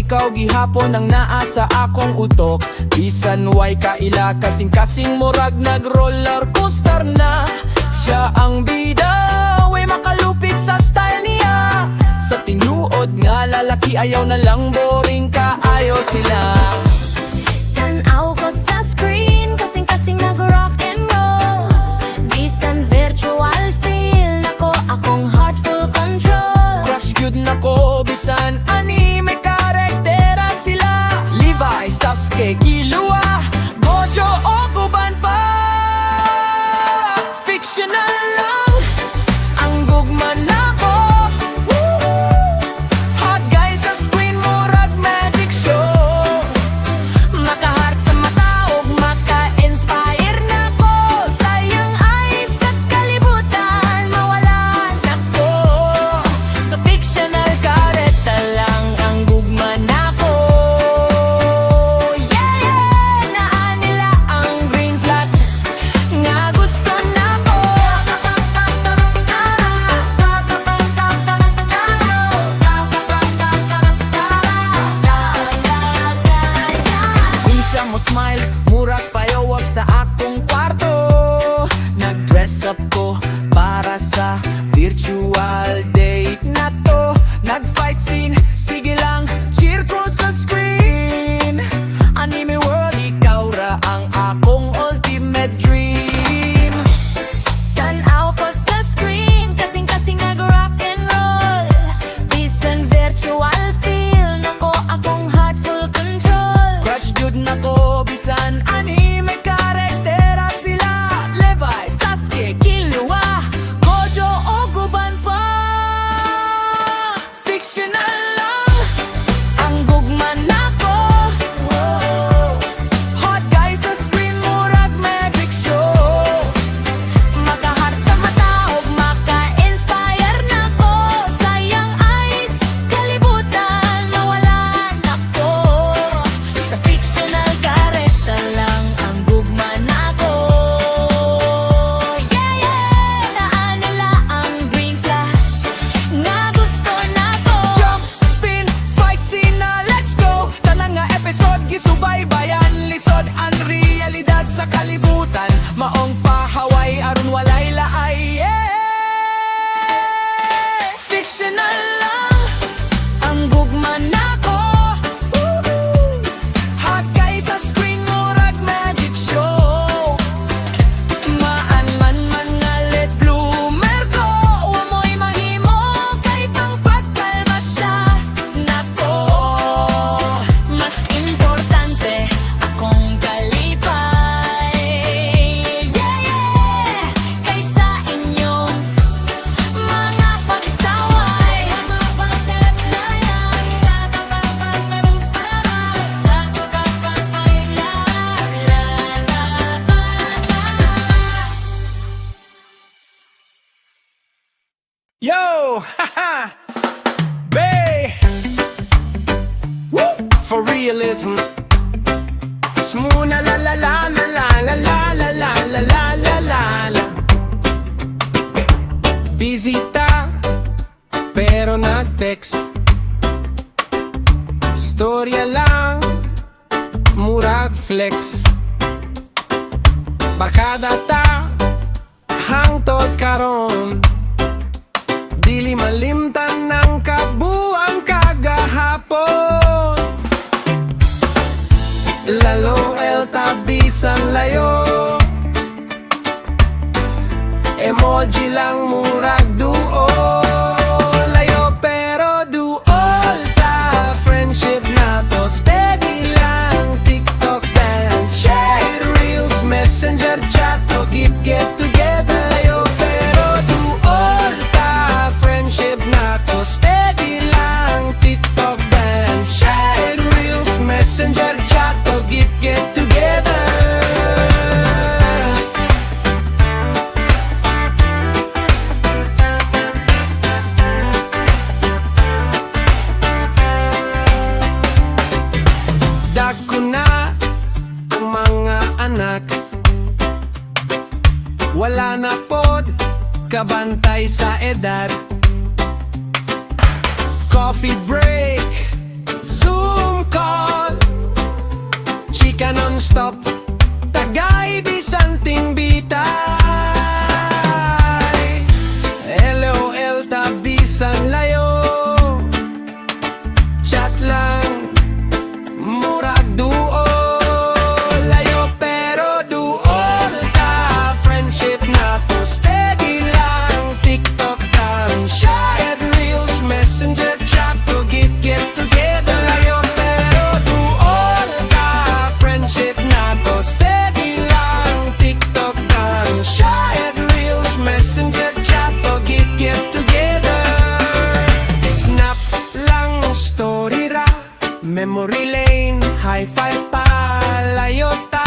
ikaw gihapon ang naa sa akong utok. Bisan way kaila kasing-kasing murag nag-roller coaster na. Siya ang bida, way makalupit sa style niya. Sa tinuod nga lalaki ayaw na lang, boring ka ayaw sila. Tanaw ko sa screen, kasing-kasing nag-rock and roll. Bisan virtual feel, nako akong heart full control. Crush good na ko, bisan anime karaktera sila. Levi, Sasuke, Killua, Gojo o guban pa. Fictional lang ang gugma nako. Hot guys sa screen, murag magic show. Maka-heart sa mata ug maka-inspire nako. Sayang ay sa kalibutan, mawalan ako. Sa fictional kareta lang ang gugma nako. Yeah, yeah, naa nila ang green flag nga gusto nako. Di siya mo smile, murag firework sa akong kwarto. Nag-dress up ko para sa virtual date na to. Nag-fight scene, sige lang, cheer ko sa screen. Anime world, ikaw ra ang akong ultimate dream. Tanaw ko sa screen, kasing-kasing nag-rock and roll. Bisan virtual feel, nako akong heart full control. Crush good na ko, bisan anime karaktera sila. Levi, Sasuke, Killua, Gojo o guban pa. Fictional lang ang gugma nako. Hot guys sa screen, murag magic show. Maka-heart sa mata ug maka-inspire nako. Sayang ay kalibutan, mawalan ako. Sa fictional kareta lang ang gugma nako. Yeah, yeah, naa nila ang green flag nga gusto nako. Jump, spin, fight scene na let's go. Tanang nga episode gisubaybayan, lisod ang realidad sa kalibutan. Maong pahaway aron walay laay. Yeah! Fictional lang ang gugma nako. Hot guys sa screen, murag magic show. Maan man mga let bloomer ko, wa mo'y mahimo kay pang pagkalma siya. Nako, mas importante akong kalipay. Yeah, yeah, kaysa inyong mga pagsaway. Yo, haha, bae, woo, for realism. Smooth la la la la la la la la la la la la la la. Busy ta, pero nag-text. Storya lang, murag flex. Barkada ta, hangtod karon. Dili malimtan ng kabuang kagahapon. Lalo el tabisan layo. Emoji lang murag duo. Layo pero duol ta. Friendship na to steady lang. TikTok dance, share reels, messenger chat to get together. Layo pero duol ta. Friendship na to steady lang. TikTok dance, share reels, messenger chat to get together. Dagko na ang mga anak, wala na pod kabantay sa edad. Coffee break, Zoom stop Tagay bisanting bitay LOL tabisan layo Chat lang murag duo Layo pero duol ta Friendship na to steady lang TikTok lang Shared reels messenger chat to get together Layo pero duol ta Friendship na to steady lang TikTok lang Shared reels messenger chat to get together Snap lang story ra Memory lane, high five pa, layota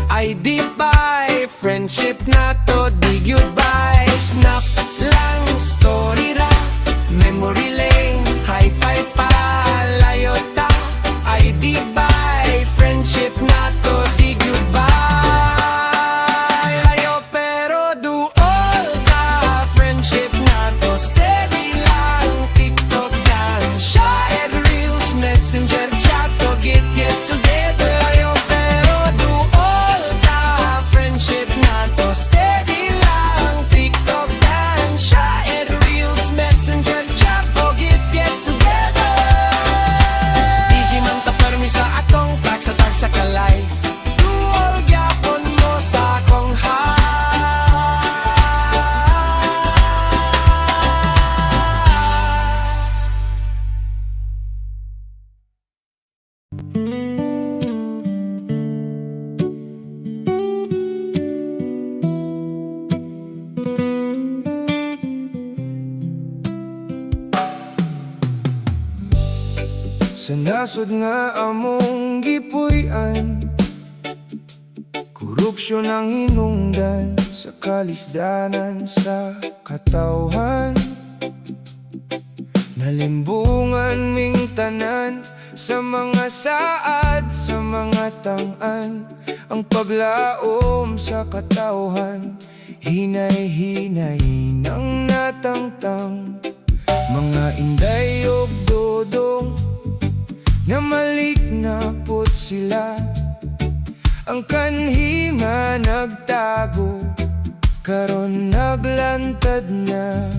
ID by, friendship na to, di goodbye Snap lang, story ra Memory lane, high five pa, layota ID by, friendship na to, di goodbye Layo pero duol ka, friendship na to, steady lang TikTok lang, shared reels, messenger chat to get together Layo pero duol ka Friendship na to steady lang TikTok lang Shared reels, messenger chat to get together Easy man ta permi sa atong tag sa ka-life Duol gyapon mo sa akong high Sa nasod nga among gipuy-an Korupsyon ang hinungdan Sa kalisdanan sa katawhan Nalimbungan ming tanan Sa mga saad, sa mga tang-an Ang paglaom sa katawhan Hinay-hinay nang natangtang Mga inday og dodong Na malik na put sila Ang kanhima nagtago Karon naglantad na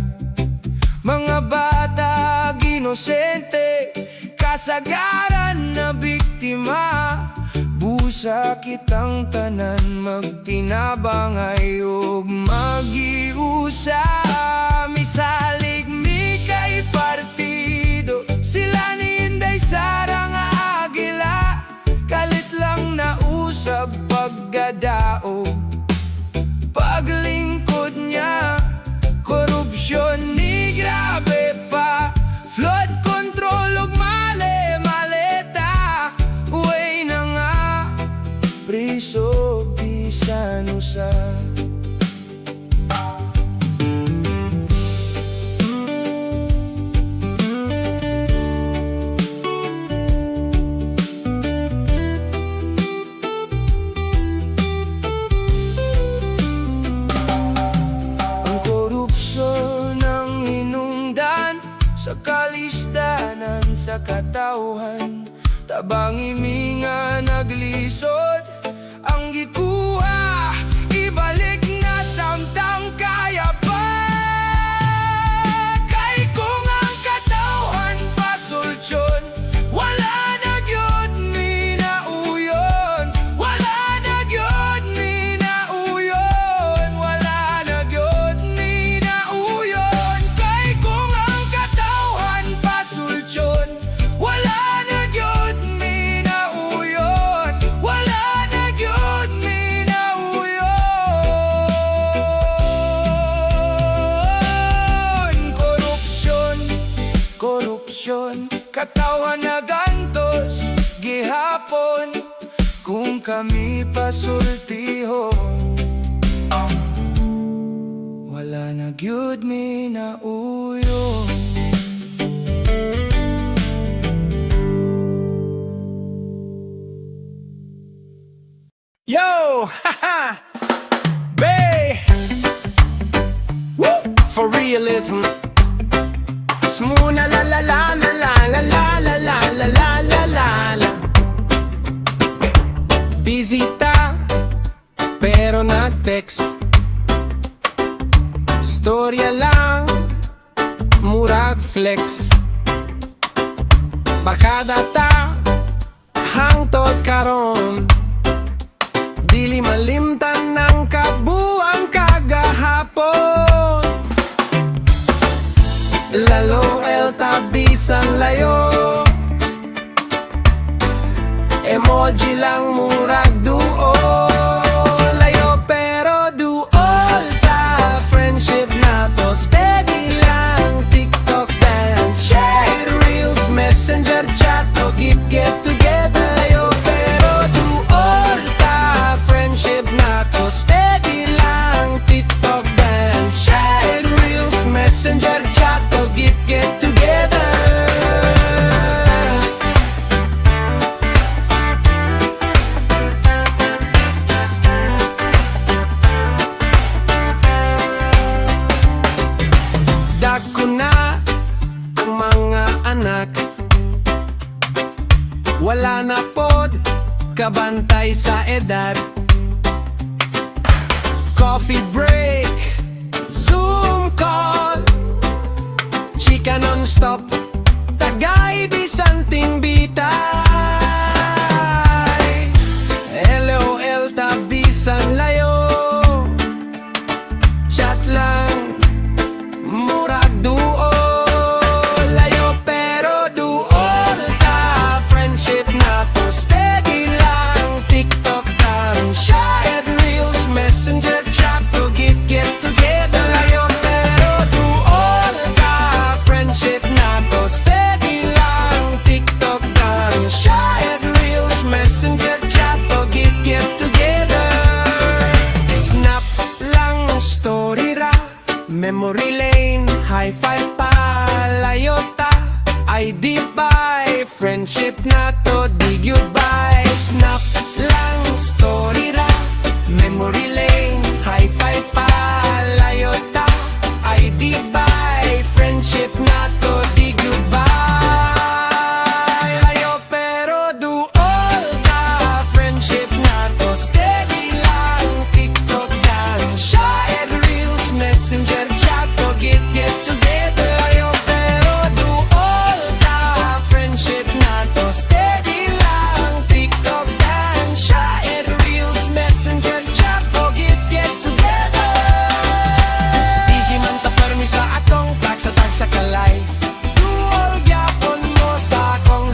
Mga bata ginosente Kasagaran na biktima Busa kitang tanan Magtinabangay ug magiusa Misalig mi kay partido Sila ni Inday Sara nga agila Kalit lang na usab paggadao Paglingkod niya Korupsyon ni grabe pa Flood control ug maleta Uway na nga Priso bisan usa Sa kalisdanan, sa katawhan Tabang iminga naglisod Ang gikuha, ibalik na samtang kaya pa Kay kung ang katawhan pasulsyon Wala na gyud mi na uyon Wala na gyud mi na uyon Wala na gyud mi na uyon Kay kung ang katawhan pasulsyon Wala na gyud mi na uyon Wala na gyud mi na uyon Korupsyon, korupsyon Katawhan na gantos, gihapon Kung kami pasultihon Wala na gyud mi na uyon Yo! Haha! Bay! Woo! For realism Smooth la la la la la la la la la la la la la Bisita, pero nag-text. Storya lang, murag flex. Barkada ta, hangtod karon. Dili malimtan ng kabuang kagahapon. Lalo el tabisan layo. Emoji lang murag duo. Layo pero duol ta. Friendship na to steady lang. TikTok dance, share reels, messenger chat to get together. Layo pero duol ta. Friendship na to steady lang. TikTok dance, share reels, messenger chat to get together. Dako na ang mga anak, wala na pod kabantay sa edad. Coffee break, Zoom call, chika non-stop, tagay bisanting bitay. LOL tabisan layo, chat lang murag duo. Layo pero duol ta. Friendship na to steady lang. TikTok dan share reels, messenger chat to get together. Layo pero duol ta. Friendship na to steady lang. TikTok dan share reels, messenger chat to get together. Snap lang story ra, memory lane, high five pa, layota, ID bye, friendship na to, di goodbye. Snap lang story ra, memory lane, high five pa, layota, ID bye, friendship na to, di goodbye. Layo pero duol ka, friendship na to, steady lang. TikTok dan, share reels, messenger chat to get together. Layo pero duol ka, friendship na to, steady lang. TikTok dan, share reels, messenger chat to get together. Easy man ta permi sa atong tag sa ka-life. Duol gyapon mo sa akong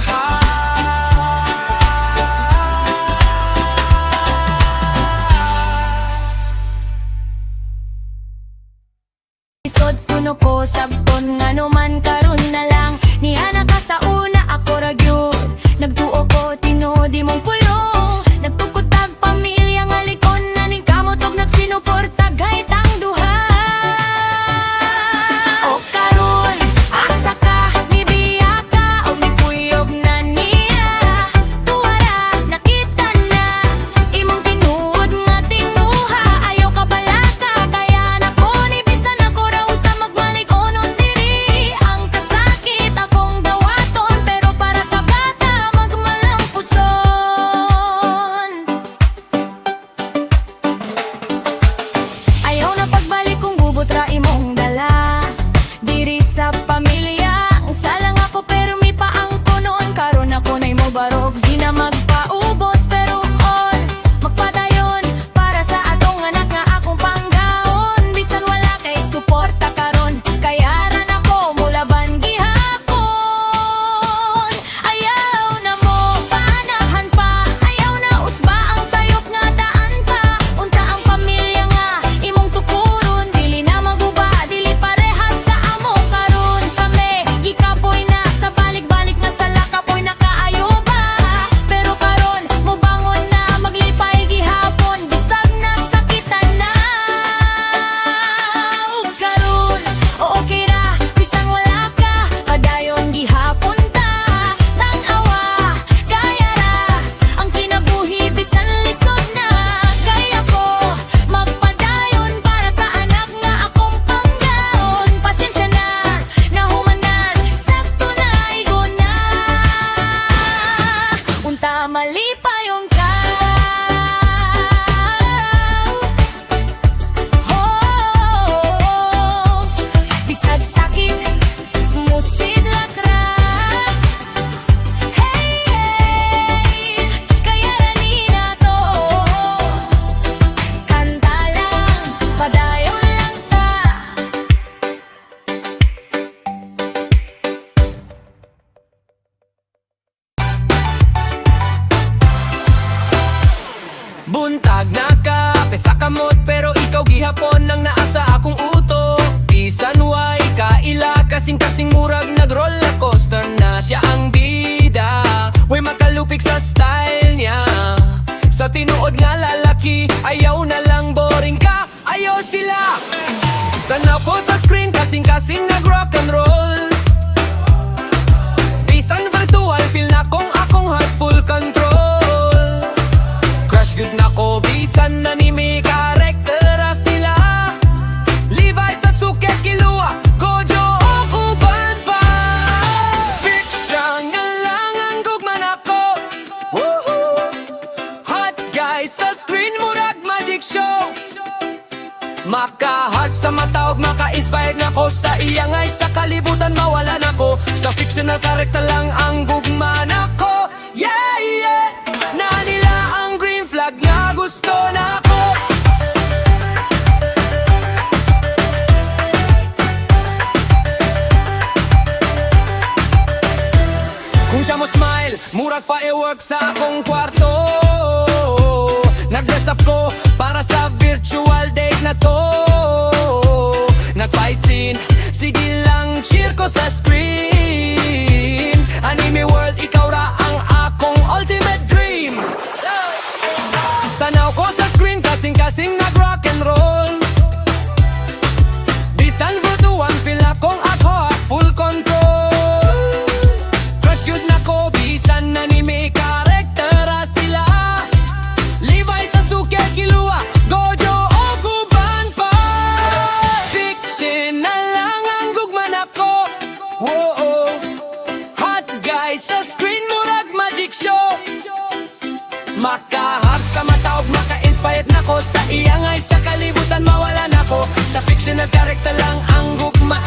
Isod kuno ko sabton nga numan karon na lang. Niya na ka sa una ako ragyod. Nagtuo ko tinodi mong pulo. Nagtukotag pamilya nga likon na ning kamotog nagsinuporta kahit ang duha. O karon asa ka nibiya ka o mipuyog na niya. Tuwara nakita na imong tinuod nga tinuha. Ayaw ka balaka kaya na ko ni bisan ako raw sa magbalik onon diri. Ang kasakit akong dawaton pero para sa bata magmalampuson. Ayaw na pagbalik kung gubot ra imong dala diri sa pamilya. Ang salang ako pero may paang kunoon. Karon ako na'y mo barog di na magpaubos pero all magpadayon para sa atong anak nga akong panggaon. Bisan wala kay suporta karon kaya ran ako mulaban gihapon. Ayaw na mo panahan pa, ayaw na usba ang sayop nga daan pa. Unta ang pamilya nga imong tukuron, dili na maguba, dili parehas sa amo karon. Kami gikapoy na sa balik-balik na sala kapoy na kaayo ba. Pero karon mobangon na maglipay gihapon, bisag na sakitan na. Ug karon okay ra bisan wala ka, padayon gihapon ta. Tan-awa kaya ra ang kinabuhi bisan lisod na. Kaya ko magpadayon para sa anak nga akong panggaon. Pasensya na nahumanan, sakto na igon na. Unta mali pa yung ka. Buntag na kape sa kamot, pero ikaw gihapon nang naa sa akong uto. Bisan way kaila, kasing-kasing murag nag-roller coaster na siya ang bida. Way makalupik sa style niya. Sa tinuod nga lalaki, ayaw na lang boring ka, ayaw sila. Tanaw ko sa screen, kasing-kasing nag-rock and roll. Bisan virtual, feel na kong akong heart full control. Crush good na ko, bisan anime karektera sila. Levi sa suket kilua, gojo o uban pa. Fiction nga lang ang gugman ako. Woohoo! Hot guys sa screen, murag magic show. Maka-heart sa matawag, maka-inspired na ko. Sa iyang ay sa kalibutan mawala na ko. Sa fictional character lang ang gugma na ko. Yeah, yeah! Na nila ang green flag na gusto na ko. Kung siya mo smile, murag fireworks sa akong kwarto. Nag-dress up ko para sa virtual date na to. Nag-fight scene, sige lang cheer ko sa screen. Anime world, ikaw ra ang akong ultimate dream. Tanaw ko sa screen, kasing-kasing nag-rock and roll. Bisan virtual, feel akong ako at full control. Crush good na ko, bisan anime karektera sila. Levi sa suke kilua, gojo o guban pa. Fiction na lang ang gugman ako. Whoa, hot guys sa screen, murag magic show. Maka-heart sa matawag, maka-inspired na ko. Sa iyang ay sa kalibutan mawala na ko. Sa fictional character lang ang gugma